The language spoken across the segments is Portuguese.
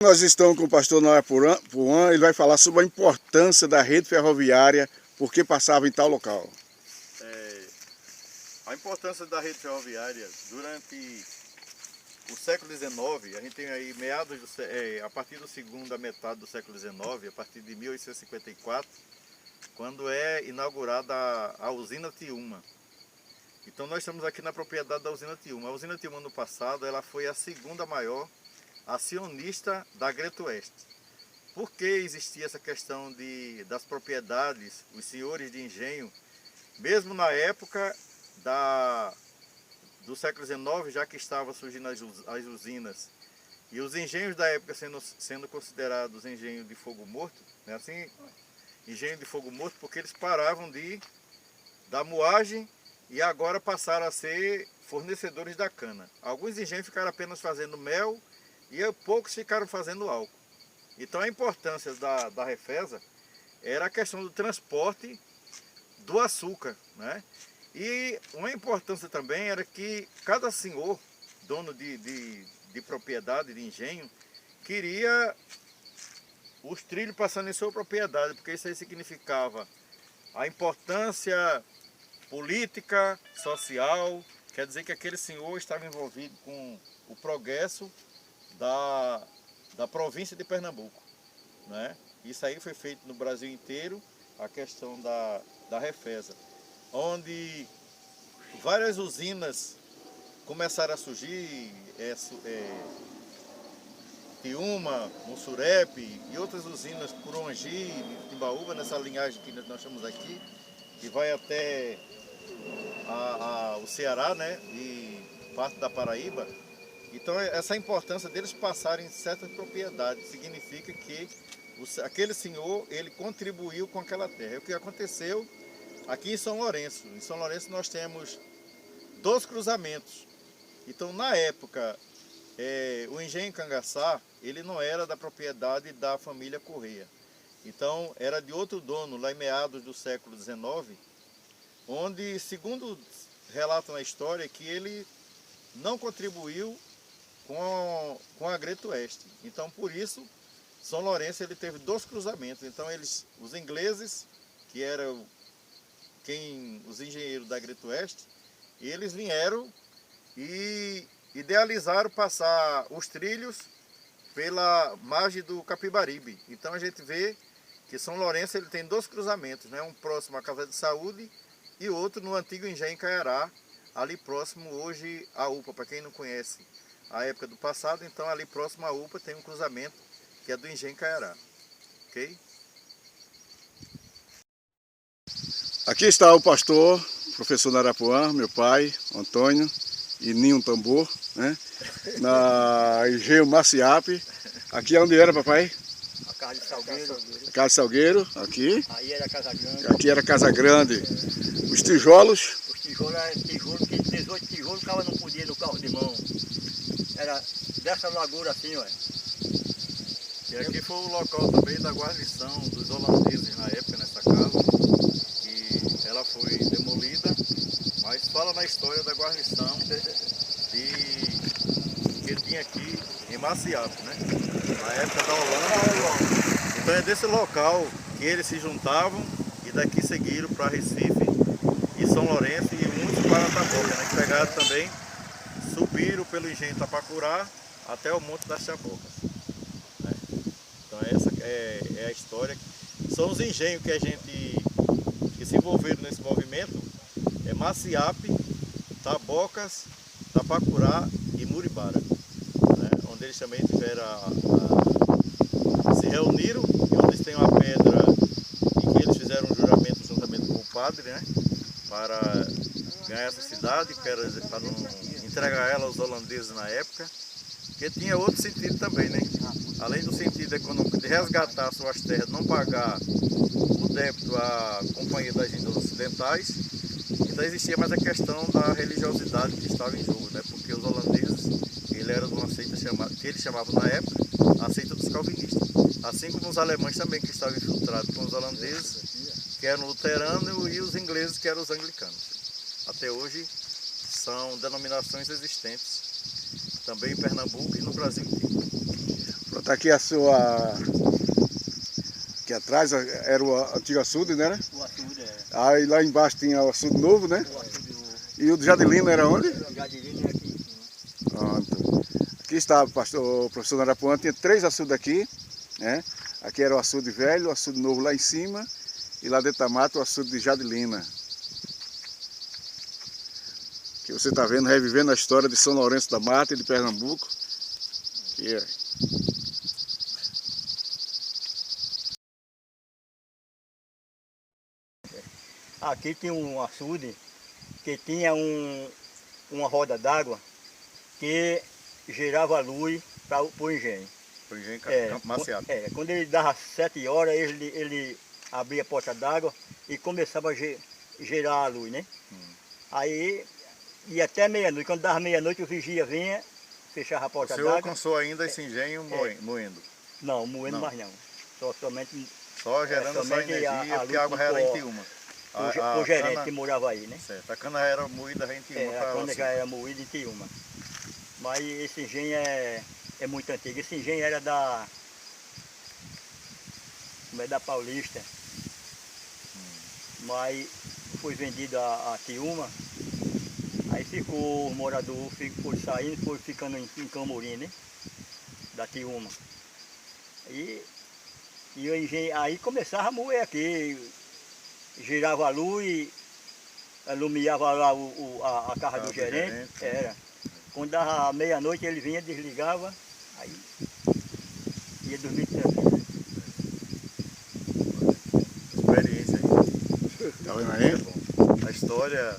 Nós estamos com o pastor Noé Puan, ele vai falar sobre a importância da rede ferroviária, porque passava em tal local. A importância da rede ferroviária durante o século XIX, a gente tem aí a partir da segunda metade do século XIX, a partir de 1854, quando é inaugurada a usina Tiúma. Então nós estamos aqui na propriedade da usina Tiúma. A usina Tiúma no passado ela foi a segunda maior acionista da Greto Oeste. Por que existia essa questão das propriedades, os senhores de engenho, mesmo na época do século XIX, já que estavam surgindo as usinas, e os engenhos da época sendo considerados engenho de fogo morto, né? Assim, engenho de fogo morto porque eles paravam da moagem e agora passaram a ser fornecedores da cana. Alguns engenhos ficaram apenas fazendo mel e poucos ficaram fazendo álcool. Então a importância da Refesa era a questão do transporte do açúcar, né? E uma importância também era que cada senhor, dono de propriedade, de engenho, queria os trilhos passando em sua propriedade, porque isso aí significava a importância política, social, quer dizer que aquele senhor estava envolvido com o progresso da província de Pernambuco, né? Isso aí foi feito no Brasil inteiro, a questão da Refesa, onde várias usinas começaram a surgir, Tiúma, Mussurepe e outras usinas, Curuangi, Timbaúba, nessa linhagem que nós estamos aqui, que vai até o Ceará, né, e parte da Paraíba. Então essa importância deles passarem em certas propriedades significa que aquele senhor ele contribuiu com aquela terra. É o que aconteceu aqui em São Lourenço. Em São Lourenço nós temos 2 cruzamentos. Então na época o engenho Cangaçá ele não era da propriedade da família Correia. Então era de outro dono lá em meados do século XIX, onde segundo relata na história que ele não contribuiu com a Greto Oeste. Então, por isso, São Lourenço ele teve 2 cruzamentos. Então, os ingleses, que eram os engenheiros da Greto Oeste, eles vieram e idealizaram passar os trilhos pela margem do Capibaribe. Então, a gente vê que São Lourenço ele tem 2 cruzamentos, né? Um próximo à Casa de Saúde e outro no antigo engenho Caiará, ali próximo hoje à UPA, para quem não conhece a época do passado, então ali próximo à UPA tem um cruzamento que é do engenho Caiará, ok? Aqui está o pastor, professor Narapuã, meu pai, Antônio, e Ninho Tambor, né? Na engenho Maciape. Aqui é onde era, papai? A casa de Salgueiro. A Casa de Salgueiro, aqui. Aí era a Casa Grande. Aqui era a Casa Grande. Os tijolos. Os tijolos eram tijolos, que 18 tijolos o cara não podia no carro de mão. Era dessa largura assim, ó. E aqui foi o local também da guarnição dos holandeses na época, nessa casa, que ela foi demolida, mas fala na história da guarnição que tinha aqui em Maciape, né? Na época da Holanda. Então é desse local que eles se juntavam e daqui seguiram para Recife e São Lourenço e muitos para Taboca, né? Que pegaram também, subiram pelo engenho Tapacurá até o Monte das Chabocas, né? Então essa é a história. São os engenhos que se envolveram nesse movimento, Maciape, Tabocas, Tapacurá e Muribara, né? Onde eles também se reuniram e onde eles têm uma pedra em que eles fizeram um juramento juntamente com o padre, né? Para ganhar essa cidade, para não entregar ela aos holandeses na época, que tinha outro sentido também, né? Além do sentido econômico de resgatar suas terras, não pagar o débito à Companhia das Índias Ocidentais, ainda existia mais a questão da religiosidade que estava em jogo, né? Porque os holandeses, ele era de uma seita que eles chamavam na época a seita dos calvinistas, assim como os alemães também que estavam infiltrados com os holandeses, que eram luteranos, e os ingleses que eram os anglicanos. Até hoje são denominações existentes também em Pernambuco e no Brasil inteiro. Tá aqui a sua... Aqui atrás era o antigo açude, né? O açude era. Aí lá embaixo tinha o açude novo, né? O açude novo. E o de Jadelina era onde? O Jadelina é aqui em cima. Pronto. Aqui está o professor Narapuã, tinha 3 açudes aqui, né? Aqui era o açude velho, o açude novo lá em cima, e lá dentro da mata o açude de Jadelina. Que você está vendo, revivendo a história de São Lourenço da Mata e de Pernambuco. Aqui, ó. Aqui tinha um açude que tinha uma roda d'água que gerava luz para o engenho. O engenho Maciape. Quando ele dava 7 horas, ele abria a porta d'água e começava a gerar a luz, né? Aí ia até meia-noite. Quando dava meia-noite, o vigia vinha, fechava a porta d'água. O senhor alcançou ainda esse engenho moendo? Não, moendo mais não. Somente só gerando essa energia, porque a água era em Tiúma. O gerente que morava aí, né? Certo, a cana era moída em Tiúma. A cana já era moída em Tiúma. Mas esse engenho é muito antigo. Esse engenho era da Paulista. Mas foi vendido a Tiúma. Aí ficou, os moradores foram saindo, foram ficando em Camorim, né? Da Tiúma. E o engenho, aí começava a moer aqui. Girava a luz, iluminava lá a casa do gerente. Era. Quando dava meia-noite ele vinha, desligava, aí ia dormir tranquilo. Experiência aí. Tá vendo aí? A história,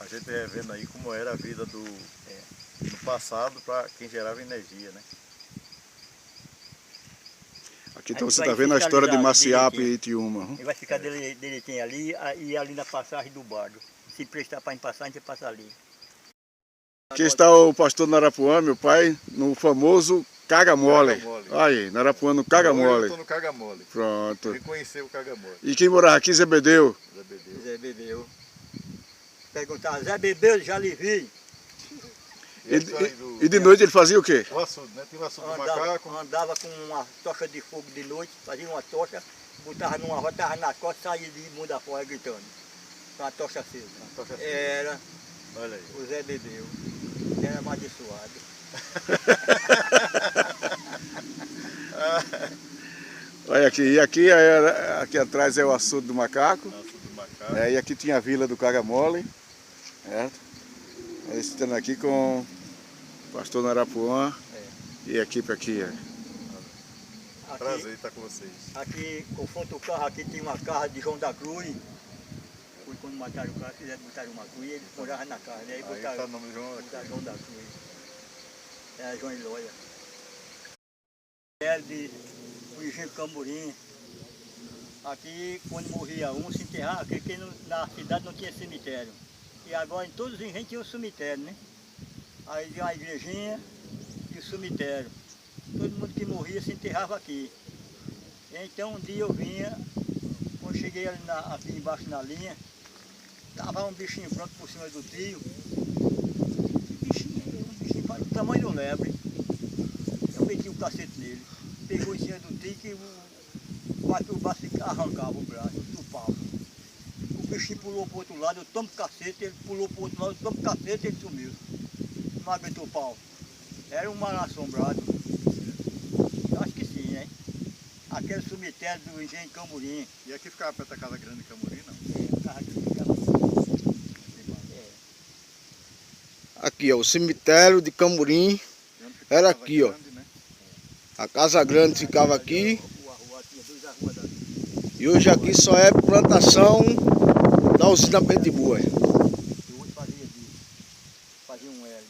a gente vendo aí como era a vida do passado para quem gerava energia, né? Aqui então você está vendo a história de Maciape e Tiúma. Ele vai ficar direitinho ali e ali na passagem do bardo. Se prestar para passar, a gente passa ali. Aqui está o pastor Narapuã, meu pai, no famoso Caga Mole. Aí, Narapuã no Caga Mole. Eu estou no Caga Mole. Pronto. Reconheceu o Caga Mole. E quem morava aqui, Zé Bedeu? Zé Bedeu. Perguntava, Zé Bedeu, já lhe vi. E de noite ele fazia o quê? O açude, né? Tinha o açude do macaco. Andava com uma tocha de fogo de noite, fazia uma tocha, botava numa roda, estava na costa, saía de mundo afora gritando. Com a tocha acesa. Era. Olha aí. O Zé Bedeu. Era amaldiçoado. Olha aqui, e aqui atrás é o açude do macaco. Açude do macaco. E aqui tinha a vila do Caga Mole. Certo? Estamos aqui com o pastor Narapuã e a equipe aqui. Prazer estar com vocês. Aqui, o fundo do carro, aqui tinha uma casa de João da Cruz. Foi quando mataram o carro, fizeram botar uma cruz e eles moravam na casa. Aí botaram tá o nome de João da Cruz. Era João Eloia. O engenho Camorim. Aqui, quando morria um, se enterrava, porque na cidade não tinha cemitério. E agora em todos os engenhos tinha um cemitério, né? Aí tinha uma igrejinha e o cemitério. Todo mundo que morria se enterrava aqui. Então um dia eu vinha, quando cheguei ali aqui embaixo na linha, tava um bichinho branco por cima do tio. Um bichinho do tamanho do lebre. Eu meti o cacete nele. Pegou em cima do tio que bateu o braço e arrancava o braço do pau. O bichinho pulou para o outro lado, eu tomo cacete, ele pulou para o outro lado, eu tomo cacete e ele sumiu. Não aguentou o pau. Era um mal assombrado. Eu acho que sim, né? Aquele cemitério do engenho Camorim. E aqui ficava perto da Casa Grande de Camorim, não? Aqui, ó, o cemitério de Camorim era aqui, ó. A Casa Grande ficava aqui. E hoje aqui só é plantação da usina Betibua. Fazia um L.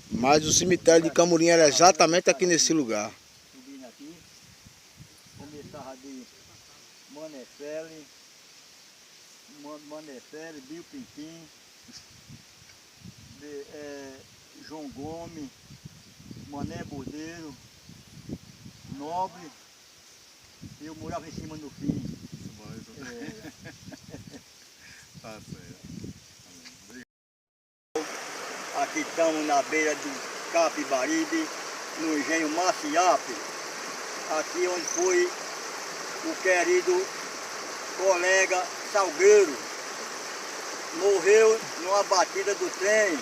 Mas o cemitério de Camorim era exatamente aqui nesse lugar. Subindo aqui, começava de Manefele, Bio Pintim, João Gomes, Mané Bordeiro, Nobre, e eu morava em cima do fim. Tá certo. Aqui estamos na beira do Capibaribe, no engenho Maciape, aqui onde foi o querido colega Salgueiro, morreu numa batida do trem.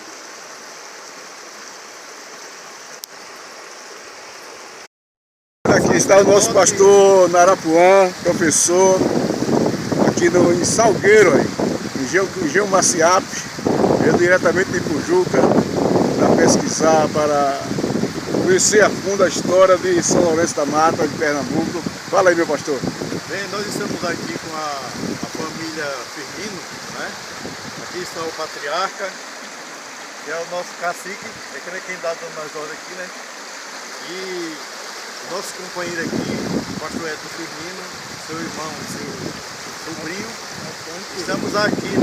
Aqui está o nosso pastor Narapuã, professor, aqui em Salgueiro, engenho Maciape, veio diretamente de Pujuca, para pesquisar, para conhecer a fundo a história de São Lourenço da Mata, de Pernambuco. Fala aí, meu pastor. Bem, nós estamos aqui com a família Firmino, né? Aqui está o patriarca, que é o nosso cacique, é quem dá dando nas ordens aqui, né? E nosso companheiro aqui, o pastor Edson Firmino, seu irmão, seu sobrinho, estamos aqui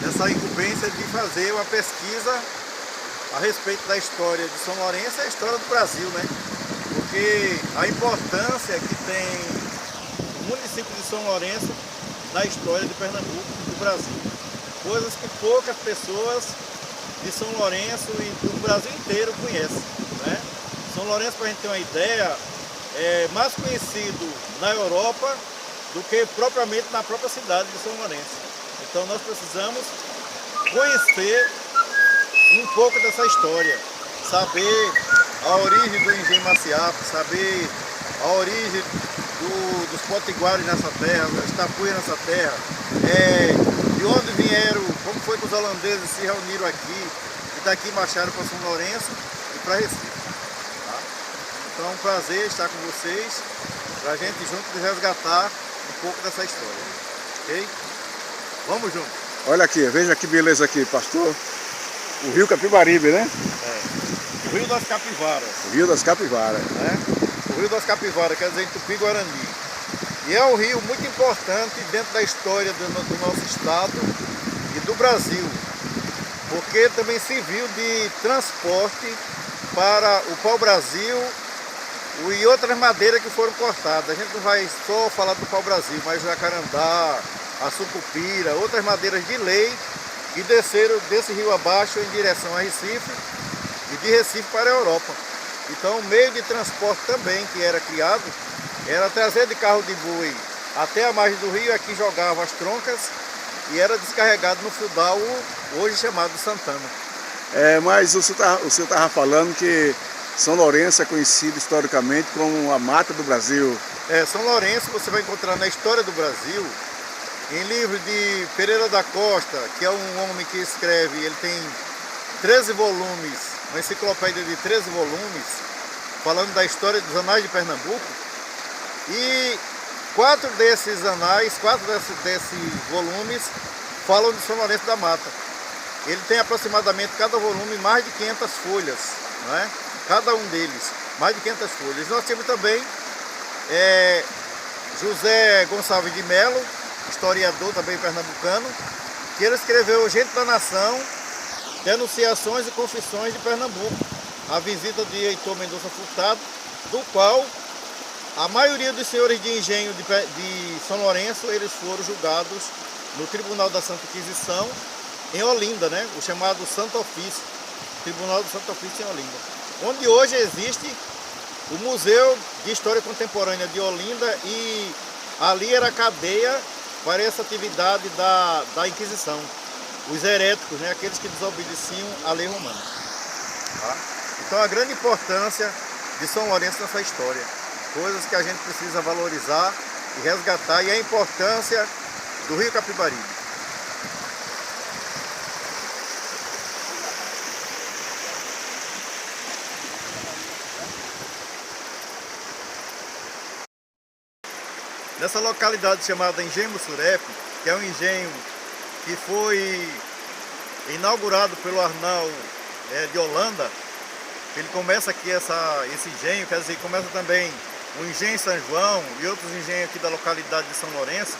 nessa incumbência de fazer uma pesquisa a respeito da história de São Lourenço e a história do Brasil, né? Porque a importância que tem o município de São Lourenço na história de Pernambuco e do Brasil. Coisas que poucas pessoas de São Lourenço e do Brasil inteiro conhecem, né? São Lourenço, para a gente ter uma ideia, é mais conhecido na Europa do que propriamente na própria cidade de São Lourenço. Então nós precisamos conhecer um pouco dessa história, saber a origem do engenho Maciape, saber a origem dos potiguares nessa terra, das tapuias nessa terra, de onde vieram, como foi que os holandeses se reuniram aqui, e daqui marcharam para São Lourenço e para Recife. Então é um prazer estar com vocês, para a gente juntos resgatar um pouco dessa história, ok? Vamos juntos! Olha aqui, veja que beleza aqui, pastor. O rio Capibaribe, né? O Rio das Capivaras. O rio das Capivaras. Né? O Rio das Capivaras, quer dizer, em Tupi-Guarani. E é um rio muito importante dentro da história do nosso estado e do Brasil, porque também serviu de transporte para o pau-brasil e outras madeiras que foram cortadas. A gente não vai só falar do pau-brasil, mas o jacarandá, a sucupira, outras madeiras de lei que desceram desse rio abaixo em direção a Recife e de Recife para a Europa. Então o meio de transporte também que era criado era trazer de carro de boi até a margem do rio, aqui jogavam as troncas e era descarregado no feudal, hoje chamado Santana. Mas o senhor estava falando que São Lourenço é conhecido historicamente como a mata do Brasil. São Lourenço você vai encontrar na história do Brasil, em livro de Pereira da Costa, que é um homem que escreve, ele tem 13 volumes, uma enciclopédia de 13 volumes, falando da história dos anais de Pernambuco, e 4 desses volumes falam de São Lourenço da Mata. Ele tem aproximadamente, cada volume, mais de 500 folhas, não é? Cada um deles, mais de 500 folhas. Nós temos também José Gonçalves de Melo, historiador também pernambucano, que ele escreveu Gente da Nação, Denunciações e Confissões de Pernambuco, a visita de Heitor Mendonça Furtado, do qual a maioria dos senhores de engenho de São Lourenço, eles foram julgados no Tribunal da Santa Inquisição, em Olinda, né? O chamado Santo Ofício, Tribunal do Santo Ofício em Olinda, onde hoje existe o Museu de História Contemporânea de Olinda, e ali era a cadeia para essa atividade da Inquisição. Os heréticos, né? Aqueles que desobedeciam a lei romana. Tá? Então a grande importância de São Lourenço nessa história, coisas que a gente precisa valorizar e resgatar, e a importância do rio Capibaribe. Nessa localidade chamada Engenho Mussurepe, que é um engenho que foi inaugurado pelo Arnal de Holanda, ele começa aqui esse engenho, quer dizer, começa também o engenho São João e outros engenhos aqui da localidade de São Lourenço,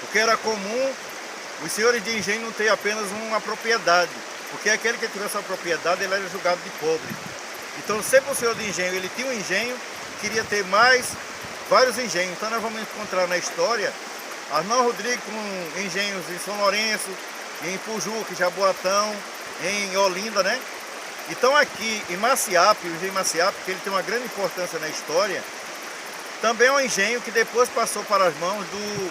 porque era comum os senhores de engenho não ter apenas uma propriedade, porque aquele que tivesse uma propriedade, ele era julgado de pobre. Então sempre o senhor de engenho, ele tinha um engenho, queria ter vários engenhos. Então nós vamos encontrar na história Arnaldo Rodrigues com engenhos em São Lourenço, em Pujuca, em Jaboatão, em Olinda, né? Então aqui em Maciape, o engenho Maciape, que ele tem uma grande importância na história, também é um engenho que depois passou para as mãos do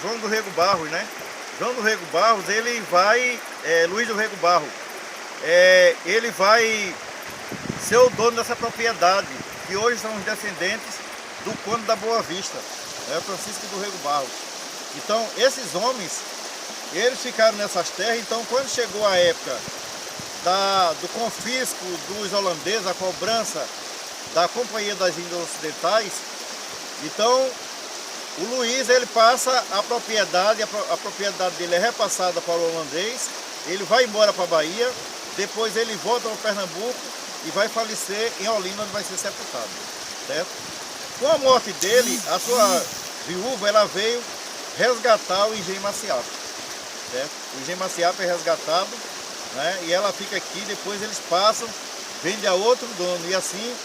João do Rego Barros, né? João do Rego Barros, ele vai, Luiz do Rego Barros, ele vai ser o dono dessa propriedade, que hoje são os descendentes do Conde da Boa Vista, Francisco do Rego Barros. Então esses homens, eles ficaram nessas terras. Então quando chegou a época do confisco dos holandeses, a cobrança da Companhia das Índias Ocidentais, então o Luiz, ele passa a propriedade dele é repassada para o holandês, ele vai embora para a Bahia, depois ele volta para Pernambuco e vai falecer em Olinda, onde vai ser sepultado, certo? Com a morte dele, a sua viúva, ela veio resgatar o engenho Maciape, certo? O engenho Maciape é resgatado, né? E ela fica aqui, depois eles passam, vende a outro dono, e assim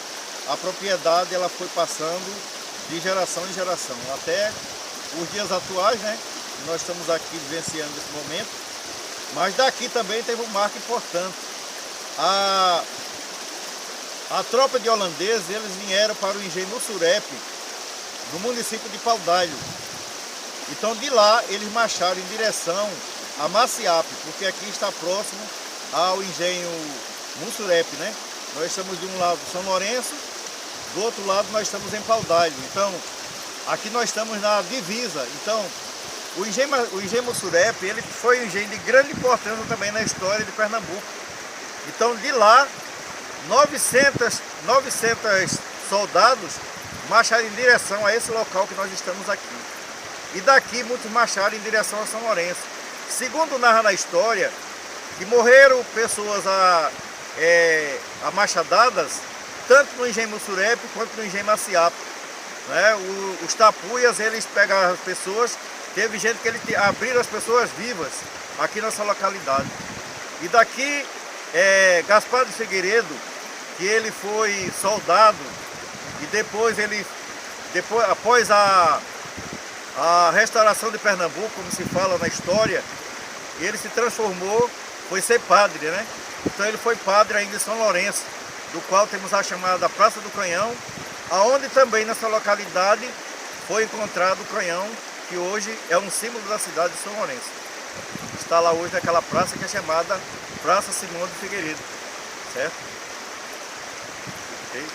a propriedade ela foi passando de geração em geração, até os dias atuais, né? Nós estamos aqui vivenciando esse momento, mas daqui também teve um marco importante. A tropa de holandeses, eles vieram para o engenho Mussurepe, no município de Pau d'Alho. Então de lá eles marcharam em direção a Maciape, porque aqui está próximo ao engenho Mussurepe, né? Nós estamos de um lado São Lourenço, do outro lado nós estamos em Pau d'Alho. Então aqui nós estamos na divisa. Então o engenho Mussurepe, ele foi um engenho de grande importância também na história de Pernambuco. Então de lá 900 soldados marcharam em direção a esse local que nós estamos aqui. E daqui muitos marcharam em direção a São Lourenço. Segundo narra na história, que morreram pessoas a machadadas, tanto no engenho Mussurepe quanto no engenho Maciape, né? Os tapuias, eles pegaram as pessoas, teve gente que eles abriram as pessoas vivas aqui nessa localidade. E daqui, Gaspar de Figueiredo, que ele foi soldado, e depois após a restauração de Pernambuco, como se fala na história, ele se transformou, foi ser padre, né? Então ele foi padre ainda em São Lourenço, do qual temos a chamada Praça do Canhão, aonde também nessa localidade foi encontrado o canhão, que hoje é um símbolo da cidade de São Lourenço. Está lá hoje naquela praça que é chamada Praça Simão de Figueiredo, certo? Ok?